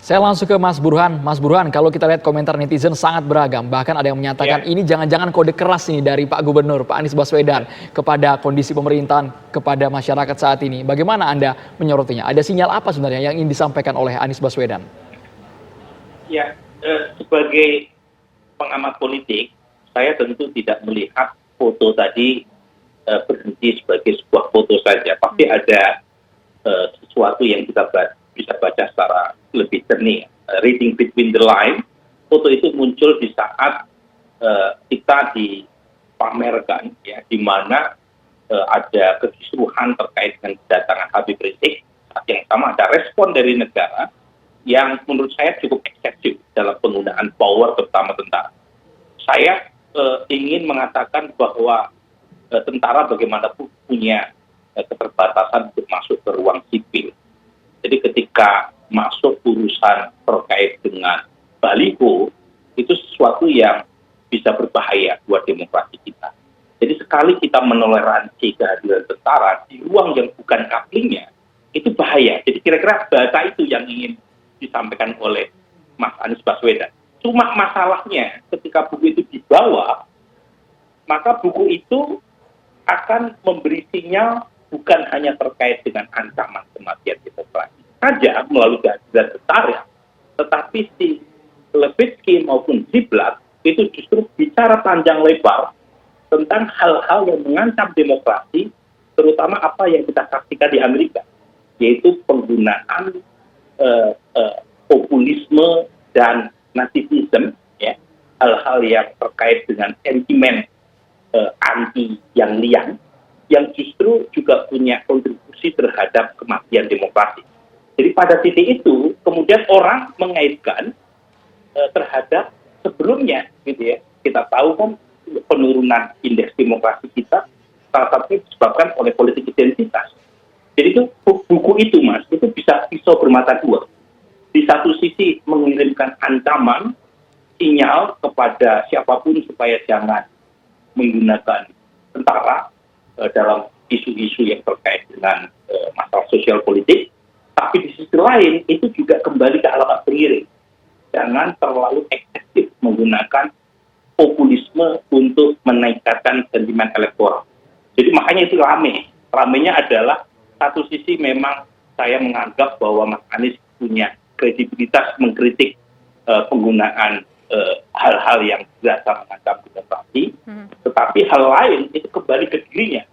Saya langsung ke Mas Burhan. Mas Burhan, kalau kita lihat komentar netizen sangat beragam. Bahkan ada yang menyatakan ini jangan-jangan kode keras nih dari Pak Gubernur, Pak Anies Baswedan kepada kondisi pemerintahan, kepada masyarakat saat ini. Bagaimana Anda menyorotinya? Ada sinyal apa sebenarnya yang ingin disampaikan oleh Anies Baswedan? Ya, sebagai pengamat politik, saya tentu tidak melihat foto tadi berhenti sebagai sebuah foto saja. Pasti ada sesuatu yang kita bisa baca secara lebih jernih. Reading between the line, foto itu muncul di saat kita dipamerkan, ya, di mana ada kekisruhan terkait dengan kedatangan Habib Rizik. Saat yang sama ada respon dari negara yang menurut saya cukup eksesif dalam penggunaan power, terutama tentara. Saya ingin mengatakan bahwa tentara bagaimanapun punya keterbatasan untuk masuk ke ruang sipil. Jadi ketika masuk urusan terkait dengan baliho, itu sesuatu yang bisa berbahaya buat demokrasi kita. Jadi sekali kita menoleransi kehadiran tentara di ruang yang bukan kaplingnya, itu bahaya. Jadi kira-kira bahasa itu yang ingin disampaikan oleh Mas Anies Baswedan. Cuma masalahnya ketika buku itu dibawa, maka buku itu akan memberi sinyal bukan hanya terkait dengan ancaman kematian demokrasi saja melalui kehadiran tentara, tetapi si Levitsky maupun Ziblatt itu justru bicara panjang lebar tentang hal-hal yang mengancam demokrasi, terutama apa yang kita saksikan di Amerika, yaitu penggunaan populisme dan nativisme, ya, hal-hal yang terkait dengan sentimen anti yang liang, yang justru juga punya kontribusi terhadap kematian demokrasi. Jadi pada titik itu kemudian orang mengaitkan terhadap sebelumnya, gitu ya. Kita tahu kan penurunan indeks demokrasi kita salah satunya disebabkan oleh politik identitas. Jadi itu buku itu, Mas, itu bisa pisau bermata dua. Di satu sisi mengirimkan ancaman, sinyal kepada siapapun supaya jangan menggunakan tentara dalam isu-isu yang terkait dengan masalah sosial politik, tapi di sisi lain itu juga kembali ke alamat pengiring. Jangan terlalu eksesif menggunakan populisme untuk menaikkan sentimen elektoral. Jadi makanya itu rame. Ramenya adalah satu sisi memang saya menganggap bahwa Mas Anies punya kredibilitas mengkritik penggunaan hal-hal yang berasa mengancam demokrasi, tetapi hal lain itu kembali ke dirinya,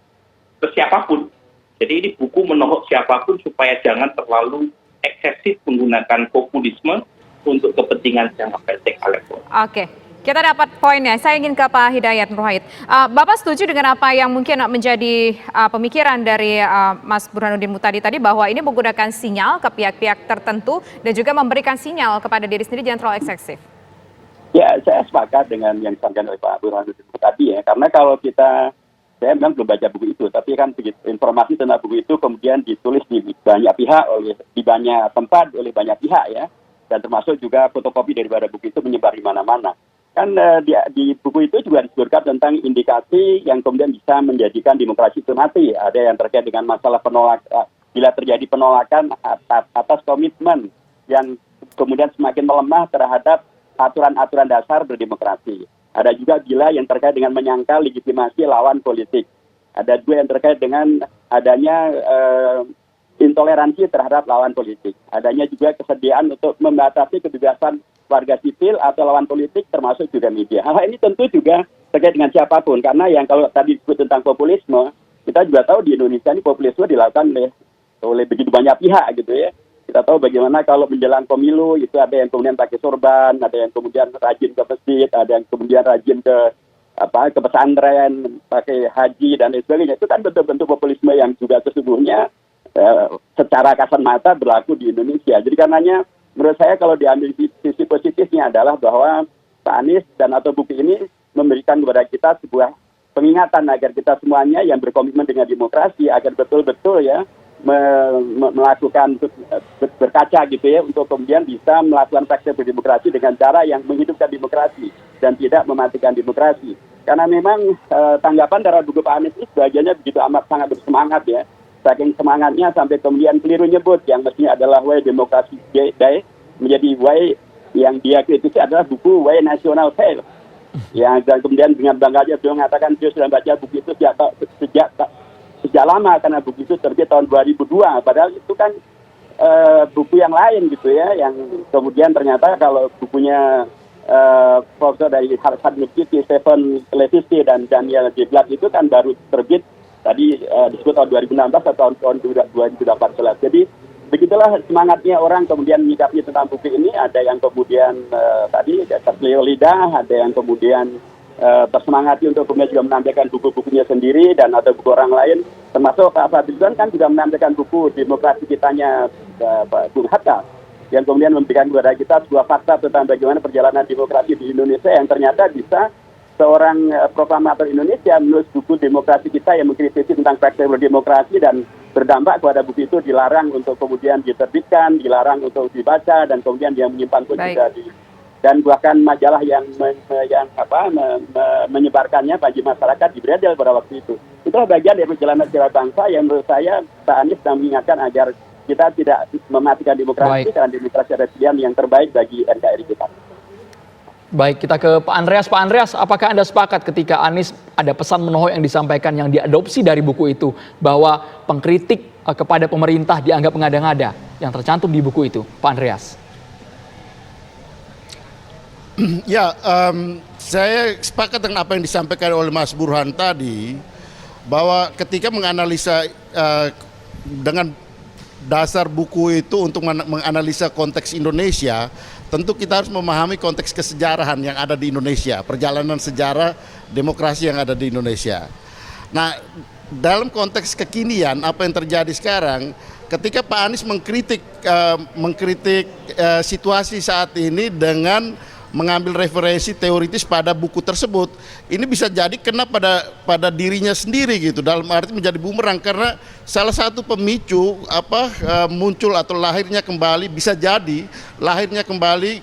ke siapapun. Jadi ini buku menohok siapapun supaya jangan terlalu eksesif menggunakan populisme untuk kepentingan jangka pendek elektoral. Oke, kita dapat poinnya. Saya ingin ke Pak Hidayat Nur Wahid. Bapak setuju dengan apa yang mungkin menjadi pemikiran dari Mas Burhanuddin Muhtadi tadi, bahwa ini menggunakan sinyal ke pihak-pihak tertentu dan juga memberikan sinyal kepada diri sendiri jangan terlalu eksesif? Ya, saya sepakat dengan yang disampaikan oleh Pak Burhanuddin Muhtadi, ya. Karena kalau saya memang belum baca buku itu, tapi kan informasi tentang buku itu kemudian ditulis di banyak pihak, di banyak tempat oleh banyak pihak, ya, dan termasuk juga fotokopi daripada buku itu menyebar di mana-mana. Kan di buku itu juga disebutkan tentang indikasi yang kemudian bisa menjadikan demokrasi itu mati. Ada yang terkait dengan masalah bila terjadi penolakan atas komitmen yang kemudian semakin melemah terhadap aturan-aturan dasar berdemokrasi. Ada juga bila yang terkait dengan menyangkal legitimasi lawan politik. Ada juga yang terkait dengan adanya intoleransi terhadap lawan politik. Adanya juga kesediaan untuk membatasi kebebasan warga sipil atau lawan politik, termasuk juga media. Hal ini tentu juga terkait dengan siapapun, karena yang kalau tadi disebut tentang populisme, kita juga tahu di Indonesia ini populisme dilakukan oleh begitu banyak pihak, gitu ya. Kita tahu bagaimana kalau menjelang pemilu itu ada yang kemudian pakai sorban, ada yang kemudian rajin ke masjid, ada yang kemudian rajin ke pesantren, pakai haji dan lain sebagainya. Itu kan bentuk-bentuk populisme yang juga sesungguhnya secara kasat mata berlaku di Indonesia. Jadi karenanya menurut saya kalau diambil sisi positifnya adalah bahwa Pak Anies dan atau buku ini memberikan kepada kita sebuah pengingatan agar kita semuanya yang berkomitmen dengan demokrasi agar betul-betul, ya, melakukan berkaca, gitu ya, untuk kemudian bisa melakukan praktek berdemokrasi dengan cara yang menghidupkan demokrasi dan tidak mematikan demokrasi. Karena memang tanggapan dari buku Pak Anies itu sebagiannya begitu amat sangat bersemangat, ya. Saking semangatnya sampai kemudian keliru nyebut yang mestinya adalah demokrasi day, menjadi why yang dia kritisi adalah buku Why National Fail. Ya, dan kemudian dengan bangganya beliau mengatakan dia sudah baca buku itu sejak lama karena buku itu terbit tahun 2002. Padahal itu kan buku yang lain gitu ya, yang kemudian ternyata kalau bukunya profesor dari Harvard University, Stephen Levitsky dan Daniel Ziblatt itu kan baru terbit tadi disebut tahun 2016 atau tahun 2018. Jadi begitulah semangatnya orang kemudian menyikapi tentang buku ini. Ada yang kemudian tadi terselio lidah, ada yang kemudian tersemangati untuk kemudian juga menampilkan buku-bukunya sendiri dan ada buku orang lain. Termasuk Pak Fadlizon kan juga menampilkan buku Demokrasi Kitanya Bung Hatta yang kemudian memberikan kepada kita sebuah fakta tentang bagaimana perjalanan demokrasi di Indonesia yang ternyata bisa seorang proklamator Indonesia menulis buku Demokrasi Kita yang mengkritisi tentang praktek demokrasi dan berdampak kepada buku itu dilarang untuk kemudian diterbitkan, dilarang untuk dibaca dan kemudian dia menyimpang pun juga dan bahkan majalah yang menyebarkannya bagi masyarakat dibredel pada waktu itu. Itulah bagian dari perjalanan sejarah bangsa yang menurut saya Pak Anies sedang mengingatkan agar kita tidak mematikan demokrasi dan demokrasi adalah pilihan yang terbaik bagi NKRI kita. Baik, kita ke Pak Andreas. Pak Andreas, apakah Anda sepakat ketika Anies ada pesan menohok yang disampaikan yang diadopsi dari buku itu, bahwa pengkritik kepada pemerintah dianggap mengada-ngada yang tercantum di buku itu, Pak Andreas? Ya, saya sepakat dengan apa yang disampaikan oleh Mas Burhan tadi, bahwa ketika menganalisa dengan dasar buku itu untuk menganalisa konteks Indonesia, tentu kita harus memahami konteks kesejarahan yang ada di Indonesia, perjalanan sejarah demokrasi yang ada di Indonesia. Nah, dalam konteks kekinian, apa yang terjadi sekarang, ketika Pak Anies mengkritik situasi saat ini dengan mengambil referensi teoritis pada buku tersebut, ini bisa jadi kena pada dirinya sendiri gitu, dalam arti menjadi bumerang, karena salah satu pemicu muncul atau lahirnya kembali, bisa jadi lahirnya kembali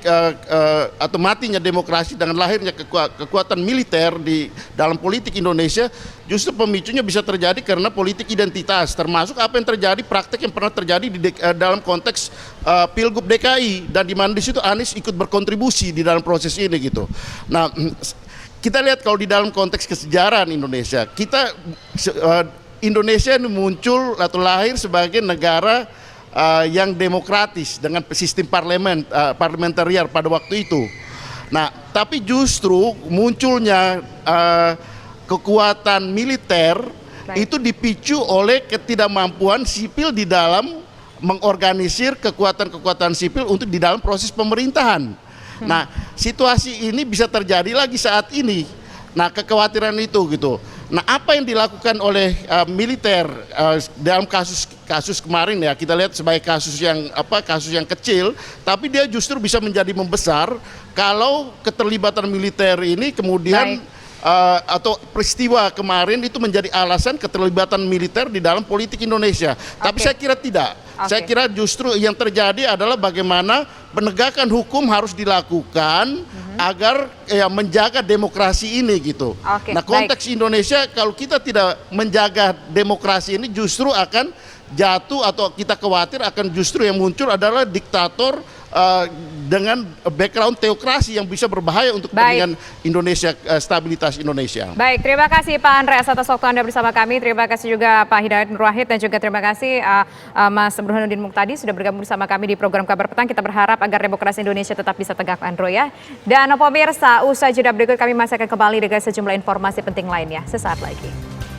atau matinya demokrasi dengan lahirnya kekuatan militer di dalam politik Indonesia, justru pemicunya bisa terjadi karena politik identitas, termasuk apa yang terjadi, praktek yang pernah terjadi dalam konteks Pilgub DKI, dan di mana di situ Anies ikut berkontribusi di dalam proses ini gitu. Nah, kita lihat kalau di dalam konteks kesejarahan Indonesia, Indonesia ini muncul atau lahir sebagai negara yang demokratis dengan sistem parliamentarian pada waktu itu. Nah, tapi justru munculnya kekuatan militer itu dipicu oleh ketidakmampuan sipil di dalam mengorganisir kekuatan-kekuatan sipil untuk di dalam proses pemerintahan. Nah, situasi ini bisa terjadi lagi saat ini. Nah, kekhawatiran itu gitu. Nah, apa yang dilakukan oleh militer dalam kasus kemarin ya, kita lihat sebagai kasus yang kecil, tapi dia justru bisa menjadi membesar kalau keterlibatan militer ini kemudian atau peristiwa kemarin itu menjadi alasan keterlibatan militer di dalam politik Indonesia. Tapi saya kira tidak. Saya kira justru yang terjadi adalah bagaimana penegakan hukum harus dilakukan agar menjaga demokrasi ini gitu. Nah, konteks Indonesia kalau kita tidak menjaga demokrasi ini justru akan jatuh, atau kita khawatir akan justru yang muncul adalah diktator dengan background teokrasi yang bisa berbahaya untuk kepentingan Indonesia, stabilitas Indonesia. Baik, terima kasih Pak Andreas atas waktu Anda bersama kami. Terima kasih juga Pak Hidayat Nur Wahid, dan juga terima kasih Mas Burhanuddin Muhtadi sudah bergabung bersama kami di program Kabar Petang. Kita berharap agar demokrasi Indonesia tetap bisa tegak, Andro ya. Dan pemirsa, usai jeda berikut kami masih akan kembali dengan sejumlah informasi penting lainnya sesaat lagi.